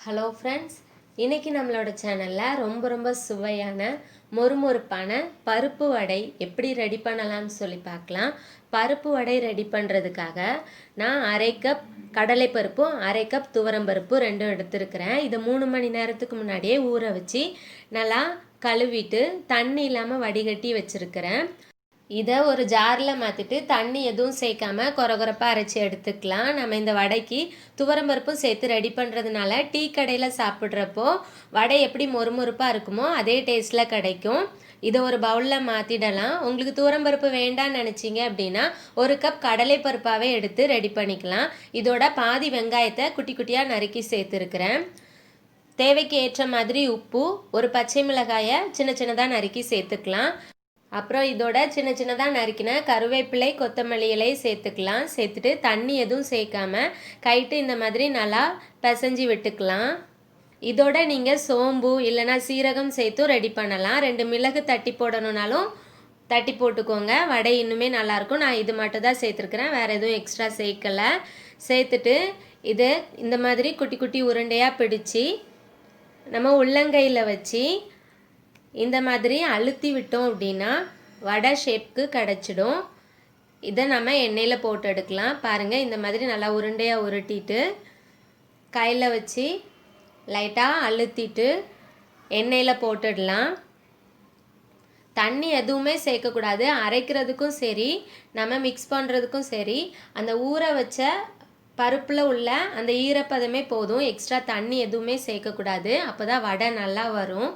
Hello friends, இன்றைக்கி நம்மளோட சேனலில் ரொம்ப சுவையான மொறுமொறுப்பான பருப்பு வடை எப்படி ரெடி பண்ணலாம்னு சொல்லி பார்க்கலாம். பருப்பு வடை ரெடி பண்ணுறதுக்காக நான் 1/2 கப் கடலைப்பருப்பும் 1/2 கப் துவரம்பருப்பு ரெண்டும் எடுத்துருக்கிறேன். இதை 3 மணி நேரத்துக்கு முன்னாடியே ஊற வச்சு நல்லா கழுவிட்டு தண்ணி இல்லாமல் வடிகட்டி வச்சுருக்கிறேன். இதை ஒரு ஜாரில் மாற்றிட்டு தண்ணி எதுவும் சேர்க்காம கொரகொரப்பாக அரைச்சி எடுத்துக்கலாம். நம்ம இந்த வடைக்கு துவரம்பருப்பும் சேர்த்து ரெடி பண்ணுறதுனால டீ கடையில் சாப்பிட்றப்போ வடை எப்படி மொறுமொறுப்பாக இருக்குமோ அதே டேஸ்ட்டில் கிடைக்கும். இதை ஒரு பவுலில் மாற்றிடலாம். உங்களுக்கு துவரம்பருப்பு வேண்டான்னு நினச்சிங்க அப்படின்னா 1 கப் கடலைப்பருப்பாகவே எடுத்து ரெடி பண்ணிக்கலாம். இதோட பாதி வெங்காயத்தை குட்டி குட்டியாக நறுக்கி சேர்த்துருக்கிறேன். தேவைக்கு ஏற்ற மாதிரி உப்பு, ஒரு பச்சை மிளகாயை சின்னதாக நறுக்கி சேர்த்துக்கலாம். அப்புறம் இதோட சின்னதாக நறுக்கின கருவேப்பிலை, கொத்தமல்லி இலை சேர்த்துக்கலாம். சேர்த்துட்டு தண்ணி எதுவும் சேர்க்காம கைட்டு இந்த மாதிரி நல்லா பிசைஞ்சு விட்டுக்கலாம். இதோட நீங்கள் சோம்பு இல்லைனா சீரகம் சேர்த்தும் ரெடி பண்ணலாம். 2 மிளகு தட்டி போடணுன்னாலும் தட்டி போட்டுக்கோங்க, வடை இன்னுமே நல்லாயிருக்கும். நான் இது மட்டும் தான் சேர்த்துருக்குறேன், வேறு எதுவும் எக்ஸ்ட்ரா சேர்க்கலை. சேர்த்துட்டு இது இந்த மாதிரி குட்டி குட்டி உருண்டையாக பிடிச்சி நம்ம உள்ளங்கையில் வச்சு இந்த மாதிரி அழுத்தி விட்டோம் அப்படின்னா வடை ஷேப்க்கு கிடச்சிடும். இதை நம்ம எண்ணெயில் போட்டு எடுக்கலாம். பாருங்கள், இந்த மாதிரி நல்லா உருண்டையாக உருட்டிட்டு கையில் வச்சு லைட்டாக அழுத்திட்டு எண்ணெயில் போட்டுடலாம். தண்ணி எதுவுமே சேர்க்கக்கூடாது. அரைக்கிறதுக்கும் சரி நம்ம மிக்ஸ் பண்ணுறதுக்கும் சரி அந்த ஊற வச்ச பருப்பில் உள்ள அந்த ஈரப்பதமே போதும். எக்ஸ்ட்ரா தண்ணி எதுவுமே சேர்க்கக்கூடாது. அப்போ தான் வடை நல்லா வரும்.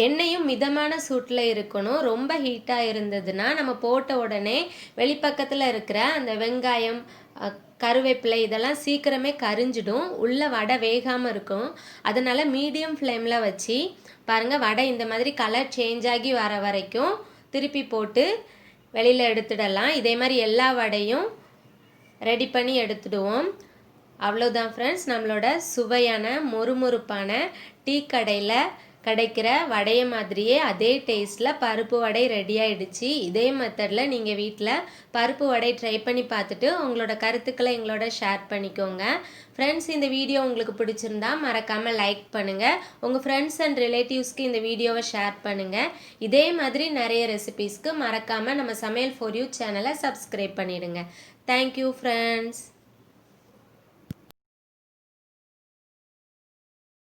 எண்ணெயும் மிதமான சூட்டில் இருக்கணும். ரொம்ப ஹீட்டாக இருந்ததுன்னா நம்ம போட்ட உடனே வெளிப்பக்கத்தில் இருக்கிற அந்த வெங்காயம், கருவேப்பிலை இதெல்லாம் சீக்கிரமே கரிஞ்சிடும். உள்ள வடை வேகாமல் இருக்கும். அதனால் மீடியம் ஃப்ளேமில் வச்சு பாருங்கள், வடை இந்த மாதிரி கலர் சேஞ்ச் ஆகி வர வரைக்கும் திருப்பி போட்டு வெளியில் எடுத்துடலாம். இதே மாதிரி எல்லா வடையும் ரெடி பண்ணி எடுத்துடுவோம். அவ்வளோதான் ஃப்ரெண்ட்ஸ், நம்மளோட சுவையான மொறுமொறுப்பான டீ கடையில் கிடைக்கிற வடைய மாதிரியே அதே டேஸ்ட்டில் பருப்பு வடை ரெடி ஆகிடுச்சு. இதே மெத்தடில் நீங்கள் வீட்டில் பருப்பு வடை ட்ரை பண்ணி பார்த்துட்டு உங்களோட கருத்துக்களை எங்களோட ஷேர் பண்ணிக்கோங்க. ஃப்ரெண்ட்ஸ், இந்த வீடியோ உங்களுக்கு பிடிச்சிருந்தா மறக்காமல் லைக் பண்ணுங்கள். உங்கள் ஃப்ரெண்ட்ஸ் அண்ட் ரிலேட்டிவ்ஸ்க்கு இந்த வீடியோவை ஷேர் பண்ணுங்கள். இதே மாதிரி நிறைய ரெசிபீஸ்க்கு மறக்காமல் நம்ம சமையல் ஃபார் யூ சேனலை சப்ஸ்கிரைப் பண்ணிவிடுங்க. Thank you friends.